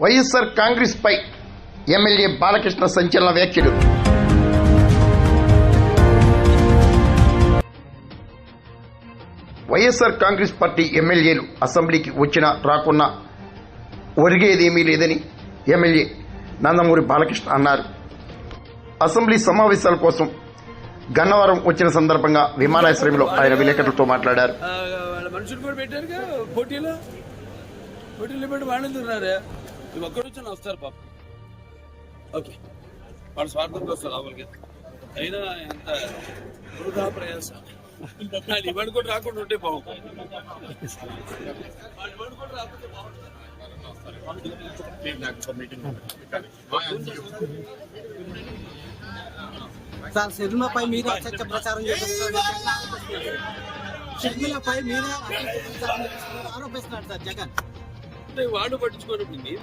వైఎస్ఆర్ కాంగ్రెస్ పై MLA Balakrishna సంచలన వ్యాఖ్యలు. YSR Congress party ఎమ్మెల్యేలు అసెంబ్లీకి వచ్చినా రాకున్నా ఒరిగేదేమీ లేదని ఎమ్మెల్యే నందమూరి బాలకృష్ణ అన్నారు. అసెంబ్లీ సమావేశాల కోసం గన్నవరం వచ్చిన సందర్భంగా విమానాశ్రయంలో ఆయన విలేకరులతో మాట్లాడారు. మనుషులు కూడా పెట్టారుగా పోటీలో పెట్టి వాళ్ళు తిన్నారు. ఒక్కడు వచ్చి వస్తారు పాప. ఓకే, వాళ్ళ స్వార్థంతో వస్తారు లోపలికి. అయినా ఎంత వృధా ప్రయాస. ఇవాడు కూడా రాకుండా ఉంటే బాగుంది. సార్, షర్మిలపై మీరే అసత్య ప్రచారం చేస్తున్నారు. షర్మిలపై మీరే ఆరోపిస్తున్నారు సార్ జగన్. వాడు పట్టించుకోవడం